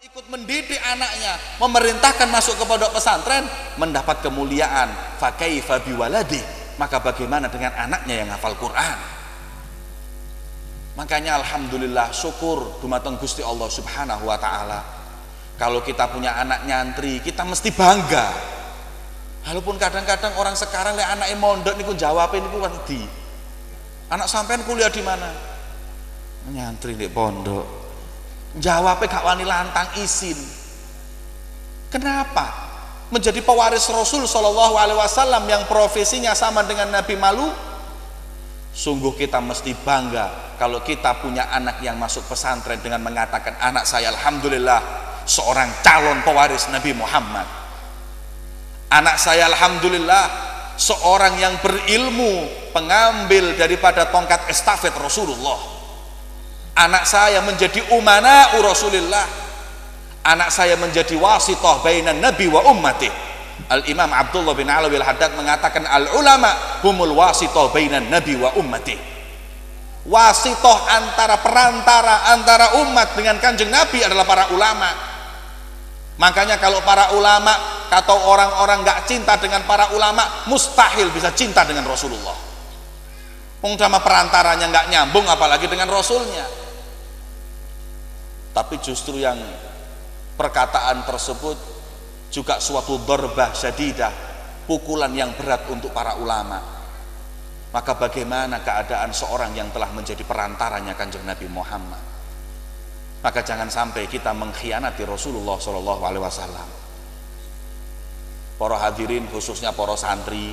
ikut mendidik anaknya, memerintahkan masuk ke pondok pesantren, mendapat kemuliaan. Fa kaifa biwaladi, maka bagaimana dengan anaknya yang hafal Quran? Makanya alhamdulillah, syukur dumateng Gusti Allah Subhanahu wa taala. Kalau kita punya anak nyantri, kita mesti bangga. Walaupun kadang-kadang orang sekarang lihat anaknya mondok niku jawabin niku wedi. Anak sampean kuliah di mana? Nyantri di pondok. Jawabnya gak wani lantang izin. Kenapa? Menjadi pewaris Rasul Shallallahu Alaihi Wasallam yang profesinya sama dengan Nabi Malu. Sungguh kita mesti bangga kalau kita punya anak yang masuk pesantren dengan mengatakan, anak saya alhamdulillah seorang calon pewaris Nabi Muhammad. Anak saya alhamdulillah seorang yang berilmu, pengambil daripada tongkat estafet Rasulullah. Anak saya menjadi umana Rasulullah. Anak saya menjadi wasithah bainan nabi wa ummati. Al-Imam Abdullah bin Alawi al-Haddad mengatakan, al-ulama humul wasithah bainan nabi wa ummati. Wasithah antara perantara antara umat dengan kanjeng Nabi adalah para ulama. Makanya kalau para ulama atau orang-orang gak cinta dengan para ulama, mustahil bisa cinta dengan Rasulullah. Sama perantaranya gak nyambung, apalagi dengan Rasulnya. Tapi justru yang perkataan tersebut juga suatu darbah syadidah, pukulan yang berat untuk para ulama. Maka bagaimana keadaan seorang yang telah menjadi perantaranya kanjeng Nabi Muhammad? Maka jangan sampai kita mengkhianati Rasulullah Shallallahu Alaihi Wasallam. Para hadirin, khususnya para santri,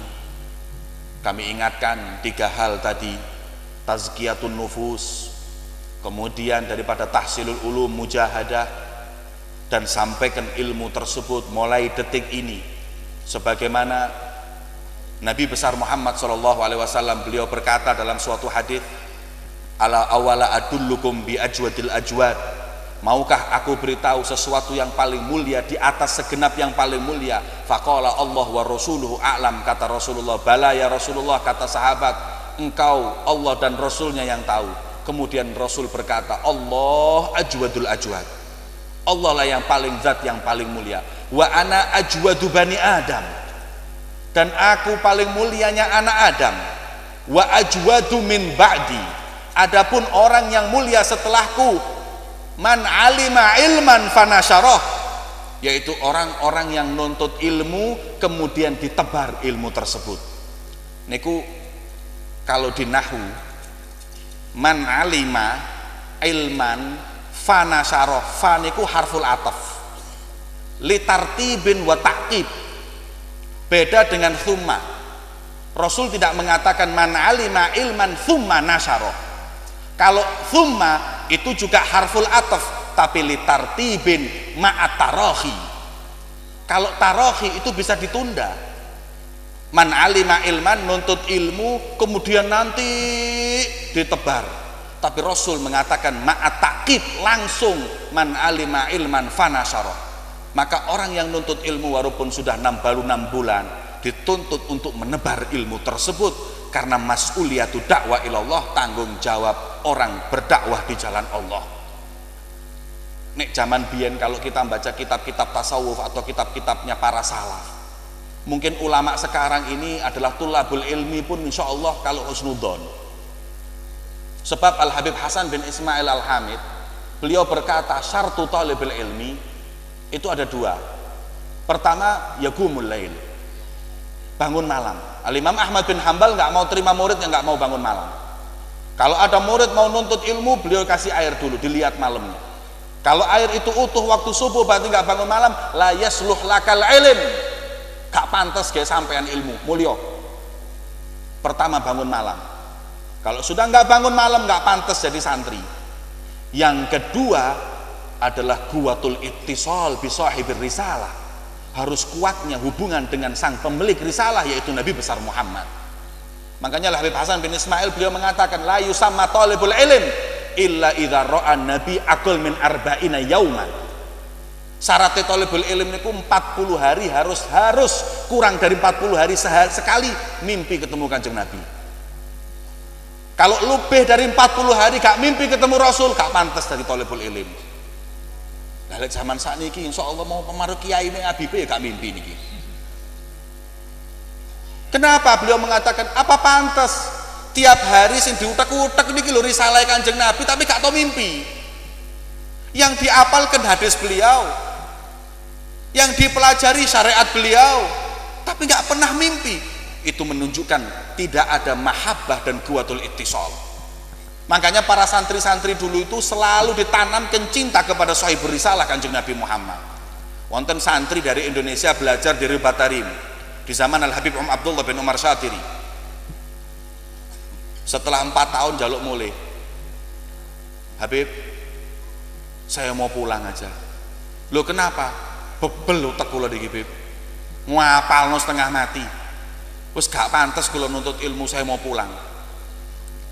kami ingatkan 3 hal tadi: tazkiyatun nufus, kemudian daripada tahsilul ulum, mujahadah, dan sampaikan ilmu tersebut mulai detik ini. Sebagaimana Nabi besar Muhammad SAW, beliau berkata dalam suatu hadis, ala awala adullukum bi ajwadil ajwad, maukah aku beritahu sesuatu yang paling mulia di atas segenap yang paling mulia? Faqala Allah wa rasuluhu a'lam, kata Rasulullah. Bala ya Rasulullah, kata sahabat, engkau, Allah dan Rasulnya yang tahu. Kemudian Rasul berkata, Allah ajwadul ajwad, Allah lah yang paling zat yang paling mulia. Wa ana ajwadu bani Adam, dan aku paling mulianya anak Adam. Wa ajwadu min ba'di, adapun orang yang mulia setelahku, man alima ilman fanasyarah, yaitu orang-orang yang nuntut ilmu kemudian ditebar ilmu tersebut. Niku kalau di nahwu, man alima ilman fanasyarah, fa niku harful ataf litartibin wa ta'qib, beda dengan thumma. Rasul tidak mengatakan man alima ilman thumma nasyarah. Kalau thumma itu juga harful ataf, tapi litartibin ma'at tarahi. Kalau tarahi itu bisa ditunda. Man alima ilman, nuntut ilmu kemudian nanti ditebar. Tapi Rasul mengatakan ma'at ta'qib, langsung man alima ilman fanasyarah. Maka orang yang nuntut ilmu walaupun sudah baru 6 bulan dituntut untuk menebar ilmu tersebut, karena mas'uliyatu dakwah ilallah, tanggung jawab orang berdakwah di jalan Allah. Nek zaman biyen kalau kita baca kitab-kitab tasawuf atau kitab-kitabnya para salaf, mungkin ulama sekarang ini adalah tulabul ilmi pun insya Allah kalau husnudon. Sebab Al-Habib Hasan bin Ismail Al-Hamid, beliau berkata syartu talibul ilmi itu ada 2. Pertama, yaqumul lail, bangun malam. Al-Imam Ahmad bin Hambal nggak mau terima murid yang nggak mau bangun malam. Kalau ada murid mau nuntut ilmu, beliau kasih air dulu, dilihat malamnya. Kalau air itu utuh waktu subuh, berarti nggak bangun malam, la yasluh lakal ilm, gak pantas kayak sampean ilmu mulio. Pertama, bangun malam. Kalau sudah nggak bangun malam, nggak pantas jadi santri. Yang kedua adalah kuwatul ittisal bi sahibir risalah, harus kuatnya hubungan dengan sang pemilik risalah, yaitu Nabi besar Muhammad. Makanya Habib Hasan bin Ismail beliau mengatakan, la yusamma talibul ilm illa idza ra'a nabi aqal min arba'ina yauman. Syarat talibul ilm niku 40 hari harus kurang dari 40 hari sekali mimpi ketemu kanjeng Nabi. Kalau lebih dari 40 hari gak mimpi ketemu Rasul, gak pantas dari talibul ilm. Lah lek zaman sakniki insyaallah mau pemaruh kiai ning Abibe ya gak mimpi niki. Kenapa beliau mengatakan apa pantas tiap hari sing diutak-utak niki lho risalah Kanjeng Nabi tapi gak tau mimpi. Yang diapalkan hadis beliau, yang dipelajari syariat beliau, tapi gak pernah mimpi. Itu menunjukkan tidak ada mahabbah dan kuwatul ittisal. Makanya para santri-santri dulu itu selalu ditanamkan cinta kepada sahibur risalah Kanjeng Nabi Muhammad. Wonten santri dari Indonesia belajar di Ribatarim di zaman Al-Habib Abdullah bin Umar Syatiri. Setelah 4 tahun jaluk mulai, Habib, saya mau pulang aja. Loh kenapa? Bebel otak kula niki, Habib. Ngapalno setengah mati. Wis gak pantas kula nuntut ilmu, saya mau pulang.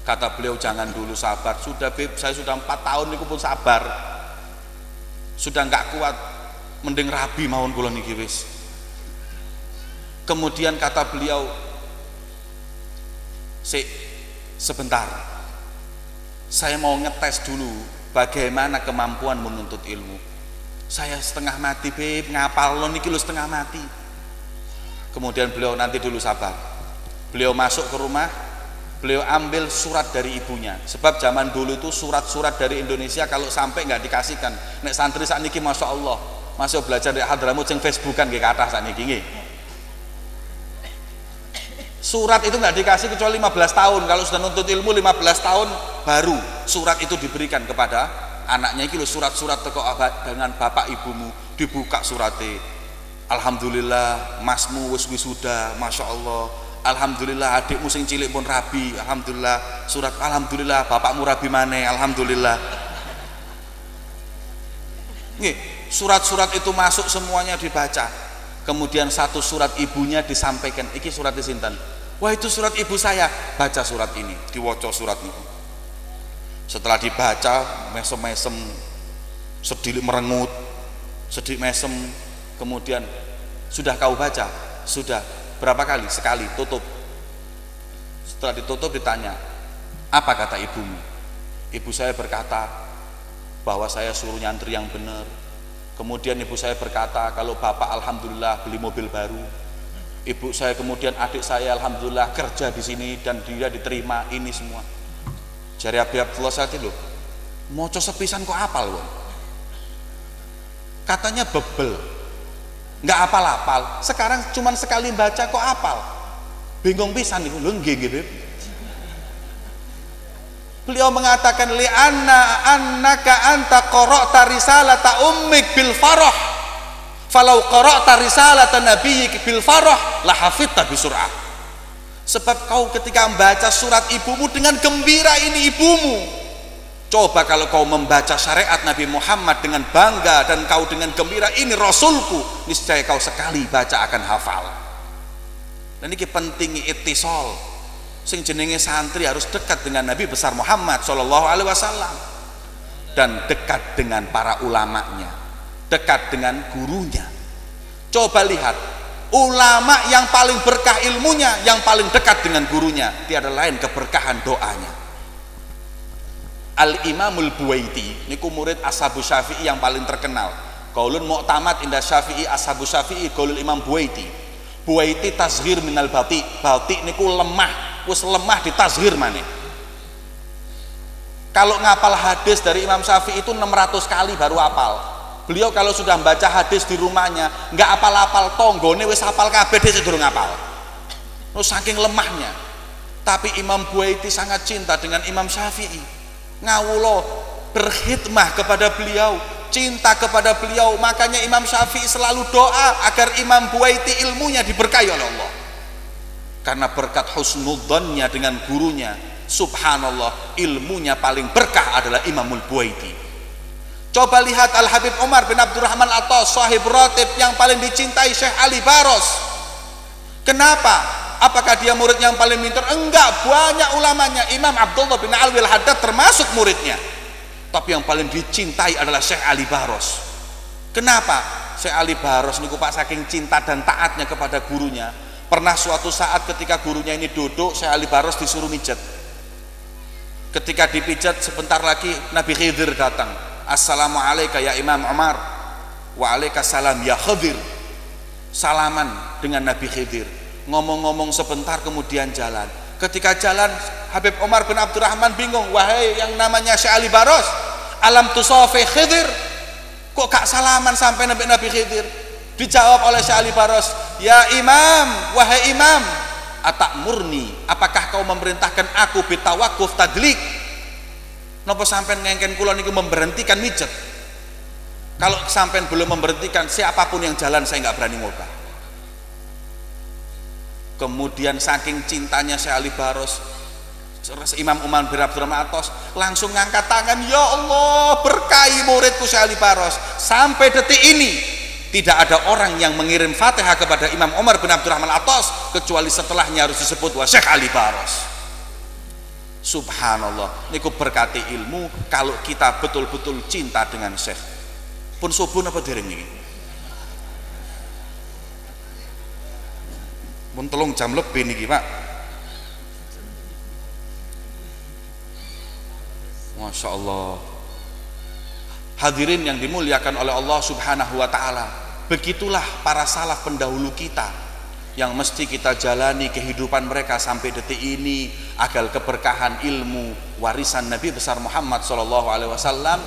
Kata beliau, jangan dulu, sabar. Sudah Bib, saya sudah 4 tahun niku pun sabar. Sudah nggak kuat, mending rabi mawon kula niki wis. Kemudian kata beliau, sebentar, saya mau ngetes dulu bagaimana kemampuan menuntut ilmu. Saya setengah mati Bib, ngapalno niki lho setengah mati. Kemudian beliau, nanti dulu sabar. Beliau masuk ke rumah, beliau ambil surat dari ibunya, sebab zaman dulu itu surat-surat dari Indonesia kalau sampai nggak dikasihkan. Nek santri sakniki masya Allah masih belajar di Hadramut sing Facebookan nggih kathah sakniki nggih. Surat itu nggak dikasih kecuali 15 tahun. Kalau sudah nuntut ilmu 15 tahun baru surat itu diberikan kepada anaknya. Iki lho surat-surat teko dengan bapak ibumu, dibuka surate. Alhamdulillah masmu wis wisuda, masya Allah. Alhamdulillah adikmu sing cilik pun rabi, alhamdulillah. Surat alhamdulillah bapakmu rabi maneh, alhamdulillah. Nggih, surat-surat itu masuk semuanya dibaca. Kemudian satu surat ibunya disampaikan, iki surat sinten? Wah itu surat ibu saya. Baca surat ini, diwaca surat ini. Setelah dibaca, mesem-mesem, sedikit merengut, sedikit mesem. Kemudian sudah kau baca? Sudah. Berapa kali? Sekali, tutup. Setelah ditutup ditanya, apa kata ibumu? Ibu saya berkata bahwa saya suruh nyantri yang benar. Kemudian ibu saya berkata kalau bapak alhamdulillah beli mobil baru. Ibu saya kemudian adik saya alhamdulillah kerja di sini dan dia diterima, ini semua. Jari Abi Abdullah Syatiri loh, moco sepisan kok apal loh. Katanya bebel, nggak apal-apal. Sekarang cuman sekali baca kok apal. Bingung pisan niku lho nggih Beb. Beliau mengatakan li annaka anta qara'ta risalata ummik bil farah. Falau qara'ta risalata nabiyyik bil farah la hafidta bi sur'ah. Sebab kau ketika membaca surat ibumu dengan gembira, ini ibumu. Coba kalau kau membaca syariat Nabi Muhammad dengan bangga dan kau dengan gembira, ini Rasulku, niscaya kau sekali baca akan hafal. Dan ini penting ittisal. Sing jenenge santri harus dekat dengan Nabi besar Muhammad sallallahu alaihi wasallam dan dekat dengan para ulamanya, dekat dengan gurunya. Coba lihat, ulama yang paling berkah ilmunya, yang paling dekat dengan gurunya, tiada lain keberkahan doanya. Al-Imamul Buwaiti niku murid Ashabu Syafi'i yang paling terkenal. Qaulun mu'tamad inda Syafi'i Ashabu Syafi'i qaulul Imam Buwaiti. Buwaiti tazhir minal bati. Bati niku lemah, wis lemah ditazhir maneh. Kalau ngapal hadis dari Imam Syafi'i itu 600 kali baru hafal. Beliau kalau sudah membaca hadis di rumahnya nggak apal-apal, tonggone wis hafal kabeh dhewe durung hafal. Terus saking lemahnya. Tapi Imam Buwaiti sangat cinta dengan Imam Syafi'i. Ngawulo berkhidmah kepada beliau, cinta kepada beliau. Makanya Imam Syafi'i selalu doa agar Imam Buwaiti ilmunya diberkahi oleh Allah. Karena berkat husnudzannya dengan gurunya, subhanallah, ilmunya paling berkah adalah Imamul Buwaiti. Coba lihat Al-Habib Umar bin Abdurrahman Atas, sahib ratib yang paling dicintai Syekh Ali Baros. Kenapa? Apakah dia murid yang paling pintar? Enggak, banyak ulamanya. Imam Abdullah bin Alwi Al-Haddad termasuk muridnya. Tapi yang paling dicintai adalah Syekh Ali Baros. Kenapa? Syekh Ali Baros niku Pak saking cinta dan taatnya kepada gurunya. Pernah suatu saat ketika gurunya ini duduk, Syekh Ali Baros disuruh mijat. Ketika dipijat sebentar lagi Nabi Khidir datang. Assalamualaikum ya Imam Umar. Waalaikumsalam ya Khidir. Salaman dengan Nabi Khidir, ngomong-ngomong sebentar kemudian jalan. Ketika jalan, Habib Umar bin Abdurrahman bingung, wahai yang namanya Syekh Ali Baros, alam tusafi Khidir, kok gak salaman sampai Nabi Khidir? Dijawab oleh Syekh Ali Baros, ya Imam, wahai Imam, atak murni, apakah kau memerintahkan aku bitawakuf tadlik? Napa sampean ngengken kula niku memberhentikan mijet? Kalau sampean belum memberhentikan, siapapun yang jalan saya nggak berani ngubah. Kemudian saking cintanya Syekh Ali Baros, Imam Umar bin Abdurrahman Atos langsung ngangkat tangan, ya Allah berkahi muridku Syekh Ali Baros. Sampai detik ini tidak ada orang yang mengirim Fatihah kepada Imam Umar bin Abdurrahman Atos kecuali setelahnya harus disebut wa Syekh Ali Baros. Subhanallah, niku berkati ilmu kalau kita betul-betul cinta dengan Syekh. Pun subuh apa dereng niki? Pun 3 jam lebih niki, Pak. Masya Allah. Hadirin yang dimuliakan oleh Allah Subhanahu wa ta'ala, begitulah para salaf pendahulu kita yang mesti kita jalani kehidupan mereka sampai detik ini agar keberkahan ilmu warisan Nabi besar Muhammad SAW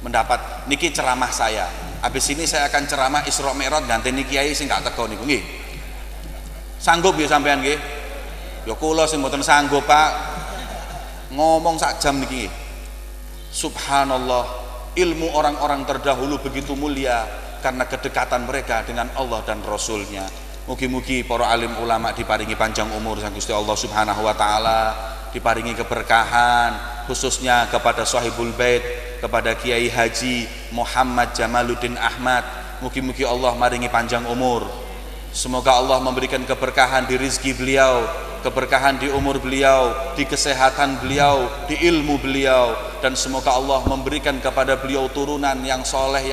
mendapat. Niki ceramah saya. Habis ini saya akan ceramah Isra Mi'raj ganteni kiai sing gak teko niku nggih. Sanggup ya sampean nggih? Ya kula sing mboten sanggup, Pak. Ngomong sak jam niki. Subhanallah, ilmu orang-orang terdahulu begitu mulia karena kedekatan mereka dengan Allah dan Rasulnya. Mugi-mugi para alim ulama diparingi panjang umur sang Gusti Allah Subhanahu wa taala, diparingi keberkahan khususnya kepada Sahibul Bait, kepada Kiai Haji Muhammad Jamaluddin Ahmad. Mugi-mugi Allah maringi panjang umur. Semoga Allah memberikan keberkahan di rezeki beliau, keberkahan di umur beliau, di kesehatan beliau, di ilmu beliau, dan semoga Allah memberikan kepada beliau turunan yang soleh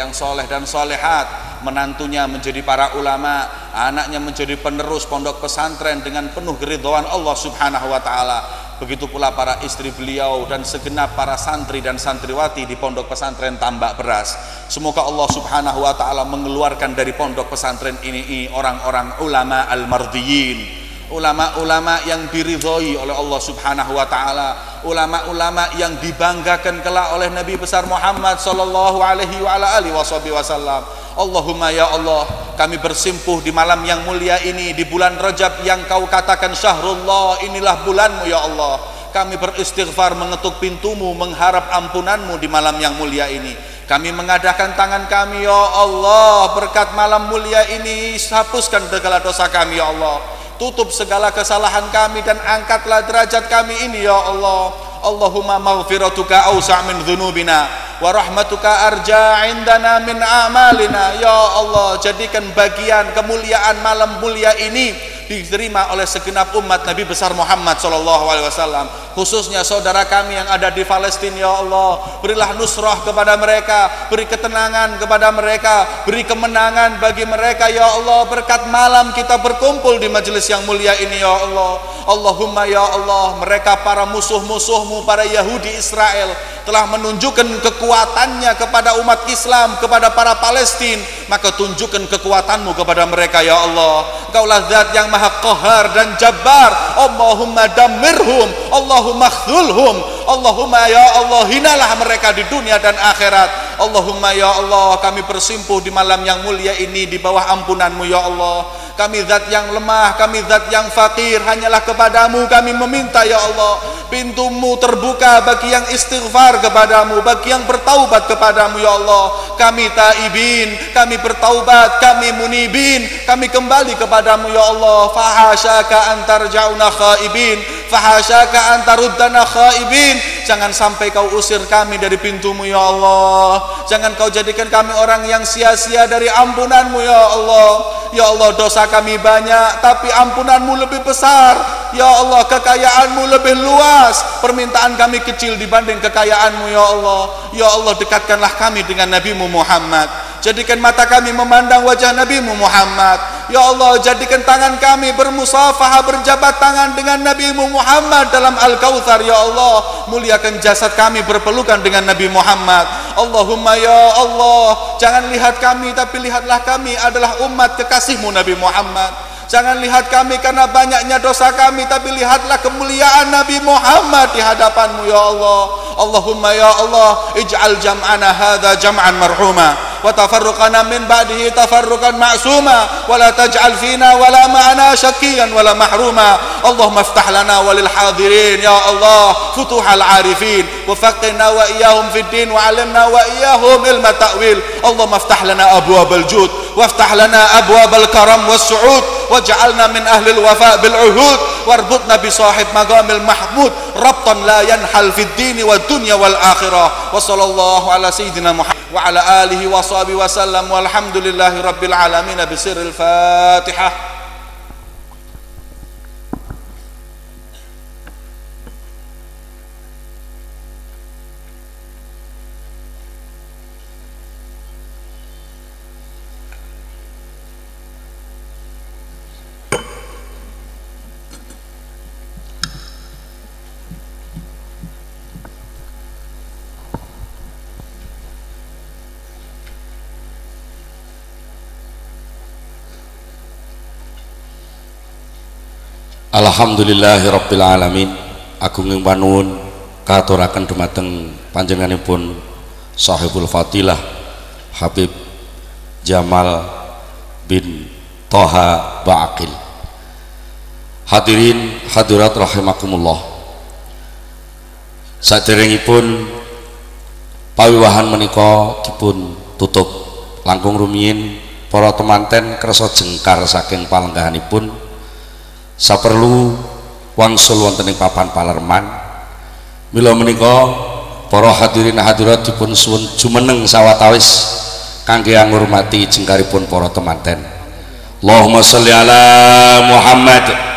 dan solehat, menantunya menjadi para ulama, anaknya menjadi penerus pondok pesantren dengan penuh keridhaan Allah Subhanahu wa taala. Begitu pula para istri beliau dan segenap para santri dan santriwati di pondok pesantren Tambak Beras. Semoga Allah Subhanahu wa taala mengeluarkan dari pondok pesantren ini orang-orang ulama al-mardiyin, ulama-ulama yang diridhoi oleh Allah Subhanahu wa taala, ulama-ulama yang dibanggakan kelak oleh Nabi besar Muhammad sallallahu alaihi wa ala alihi wasallam. Allahumma ya Allah, kami bersimpuh di malam yang mulia ini, di bulan Rajab yang kau katakan syahrullah, inilah bulanmu ya Allah. Kami beristighfar mengetuk pintumu, mengharap ampunanmu di malam yang mulia ini. Kami mengadakan tangan kami ya Allah, berkat malam mulia ini hapuskan segala dosa kami ya Allah, tutup segala kesalahan kami dan angkatlah derajat kami ini ya Allah. Allahumma maghfiratuka awsa' min dhunubina wa rahmatuka arja indana min a'malina. Ya Allah, jadikan bagian kemuliaan malam mulia ini diterima oleh segenap umat Nabi besar Muhammad SAW, khususnya saudara kami yang ada di Palestina. Ya Allah, berilah nusrah kepada mereka, beri ketenangan kepada mereka, beri kemenangan bagi mereka ya Allah, berkat malam kita berkumpul di majelis yang mulia ini ya Allah. Allahumma ya Allah, mereka para musuh-musuhmu, para Yahudi Israel telah menunjukkan kekuatannya kepada umat Islam, kepada para Palestina, maka tunjukkan kekuatanmu kepada mereka ya Allah. Engkaulah zat yang maha qahar dan jabbar. Allahumma damirhum, Allahumma khzulhum, Allahumma ya Allah, hinalah mereka di dunia dan akhirat. Allahumma ya Allah, kami bersimpuh di malam yang mulia ini di bawah ampunanmu ya Allah. Kami zat yang lemah, kami zat yang fakir, hanyalah kepadamu kami meminta ya Allah. Pintumu terbuka bagi yang istighfar kepadamu, bagi yang bertaubat kepadamu ya Allah. Kami taibin, kami bertaubat, kami munibin, kami kembali kepadamu ya Allah. Fahasyaka antarja'una khaibin, fahasyaka antaruddana khaibin. Jangan sampai kau usir kami dari pintumu ya Allah. Jangan kau jadikan kami orang yang sia-sia dari ampunanmu ya Allah. Ya Allah, dosa kami banyak tapi ampunanmu lebih besar ya Allah, kekayaanmu lebih luas, permintaan kami kecil dibanding kekayaanmu ya Allah. Ya Allah, dekatkanlah kami dengan Nabimu Muhammad, jadikan mata kami memandang wajah Nabimu Muhammad ya Allah. Jadikan tangan kami bermusafahah, berjabat tangan dengan Nabimu Muhammad dalam Al-Kautsar ya Allah. Muliakan jasad kami berpelukan dengan Nabi Muhammad. Allahumma ya Allah, jangan lihat kami, tapi lihatlah kami adalah umat kekasihmu Nabi Muhammad. Jangan lihat kami karena banyaknya dosa kami, tapi lihatlah kemuliaan Nabi Muhammad di hadapanmu ya Allah. Allahumma ya Allah, ij'al jam'ana hadha jam'an marhuma wa tafarruqana min ba'dihi tafarruqan ma'suma wa la taj'al fina wa la ma'ana syaqiyan wa la mahruma. Allahumma iftah lana wa lil hadirin ya Allah futuhal arifin wa faqihna wa iyyahum fid din wa 'allimna wa iyyahum ilma ta'wil. Allahumma iftah lana abwabal jud waftah lana abwabal karam was su'ud waj'alna min ahli al-wafa bil uhud warbutna bi sahib maqamil mahmud rabtan la yanhal fid din wa dunya wal akhirah. Wa sallallahu ala sayyidina Muhammad wa ala alihi wa sahbihi wa sallam walhamdulillahi rabbil alamin bi sirril Fatihah. Alhamdulillahirabbil alamin. Agunging panuwun katuraken dumateng panjenenganipun Sahibul Fadilah Habib Jamal bin Toha Ba'aqil. Hadirin hadirat rahimakumullah. Saderengipun pawiwahan menika dipun tutup langkung rumiyin para temanten kersa jengkar saking palenggahanipun saperlu wangsul wonten ing papan palerman. Mila menika para hadirin hadirat dipun suwun jumeneng sawatawis kangge ngurmati jengkaripun para temanten. Allahumma sholli ala Muhammad.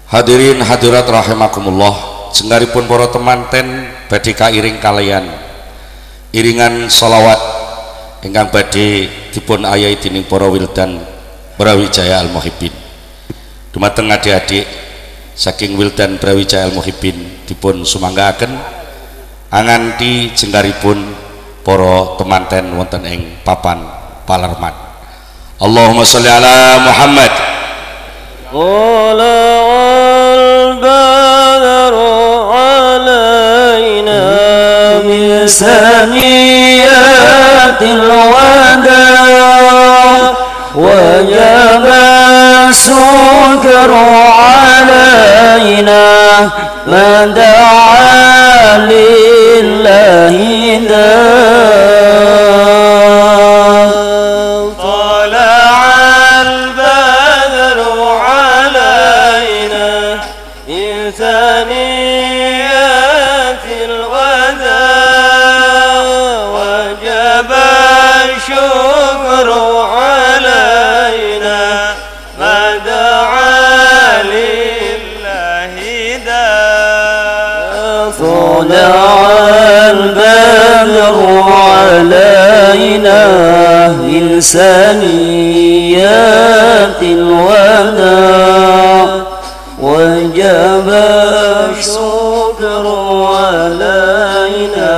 Hadirin hadirat rahimakumullah, jenggaripun para temanten badhe kairing kalian iringan sholawat ingkang badhe dipun ayahi dening para wildan Brawijaya Al Muhibbin. Dumateng adik-adik saking wildan Brawijaya Al Muhibbin dipun sumanggaaken anganti jenggaripun para temanten wonten ing papan palerman. Allahumma sholli ala Muhammad. البدر علينا من ثنيات الوداع وجب السكر علينا ما دعا لله داع طلع البدر علينا من ثنيات الوداع وجب الشكر علينا ما دعا لله داع طلع البدر علينا من ثنيات الوداع وجب الشكر علينا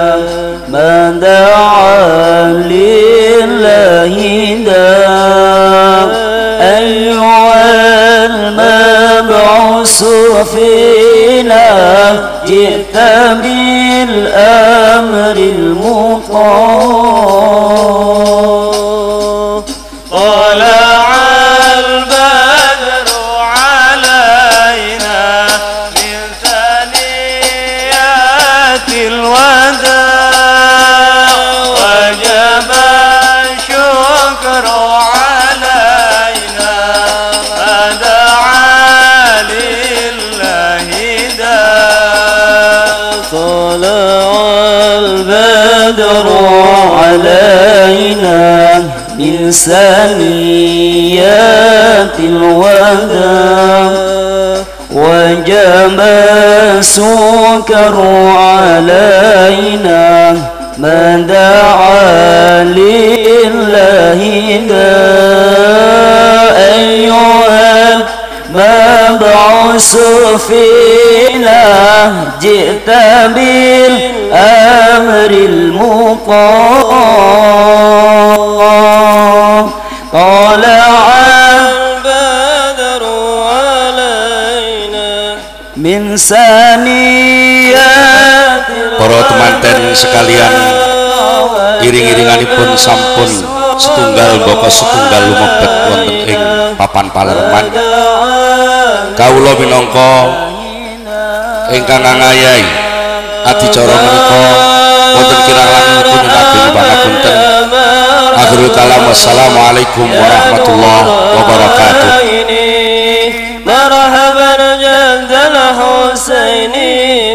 ما دعا لله داع أيها المبعوث فينا جئت بالأمر المطاع طلع البدر علينا من ثنيات الوداع وجب الشكر علينا ما دعا لله داع سنيات الوداع وجب السكر علينا ما دعا لله أيها المبعوث فينا جئت بالأمر المطاع طلع البدر علينا من ثنيات para temanten sekalian, iring-iringanipun sampun setunggal bapa setunggal lumebet wonten ing papan Palerman. Kawula minangka ingkang ngayahi adicara menika wonten kirang langkung nyunaken pangapunten. Akhirul kalam, wassalamualaikum warahmatullahi wabarakatuh. مرحبا جد الحسين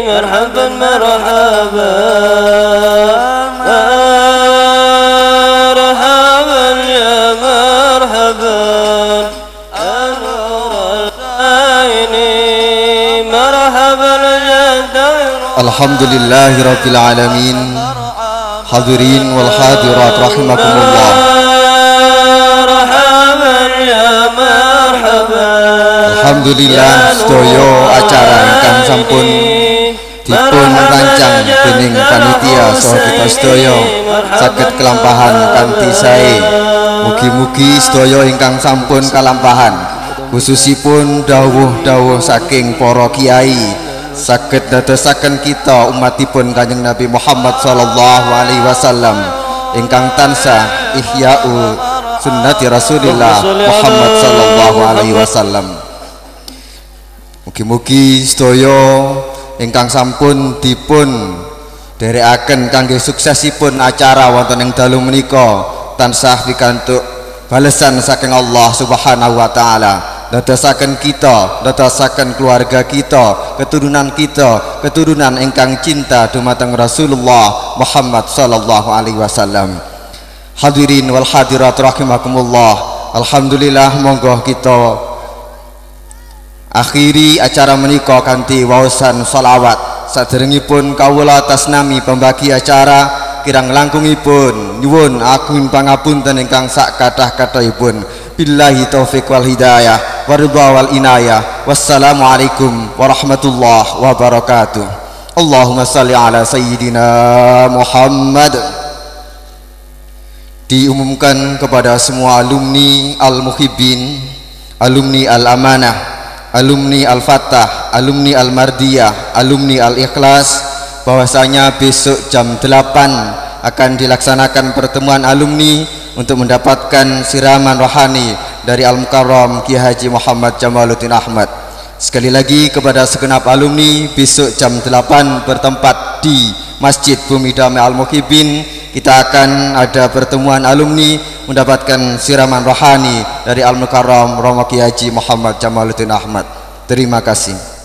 مرحبا مرحبا مرحبا يا مرحبا أنور العين مرحبا جد الحمد لله رب العالمين. حاضرين والحاضرات rahimakumullah. Alhamdulillah sedaya acara ingkang sampun dipun rancang dening panitia saha kita sedaya saged kelampahan kanthi sae. Mugi-mugi sedaya ingkang sampun kalampahan, khususipun dawuh-dawuh saking para kiai, saged dadosaken kita umatipun Kanjeng Nabi Muhammad sallallahu alaihi wasallam ingkang tansah ihya'u sunnati Rasulillah Muhammad sallallahu alaihi wasallam. Mugi-mugi sedaya ingkang sampun dipun dherekaken kangge suksesipun acara wonten ing dalu menika tansah pikantuk balesan saking Allah Subhanahu wa taala. Dadosaken kita, dadosaken keluarga kita, keturunan ingkang cinta dumateng Rasulullah Muhammad sallallahu alaihi wasallam. Hadirin wal hadirat rahimakumullah. Alhamdulillah, monggo kita akhiri acara menika kanthi waosan shalawat. Saderengipun kawula atas nami pembagi acara kirang langkungipun nyuwun agung pangapunten ingkang sak kathah-kathahipun. Billahi taufik wal hidayah waridha wal inayah. Wassalamualaikum warahmatullahi wabarakatuh. Allahumma salli ala sayyidina Muhammad. Diumumkan kepada semua alumni Al-Muhibbin, alumni Al-Amanah, alumni Al-Fatah, alumni Al-Mardiyah, alumni Al-Ikhlas, bahwasanya besok jam 8 akan dilaksanakan pertemuan alumni untuk mendapatkan siraman rohani dari Al-Mukarram Kiai Haji Muhammad Jamaluddin Ahmad. Sekali lagi kepada segenap alumni, besok jam 8 bertempat di Masjid Bumi Damai Al-Muhibbin. Kita akan ada pertemuan alumni mendapatkan siraman rohani dari Al-Mukarram Romo Kiai Haji Muhammad Jamaluddin Ahmad. Terima kasih.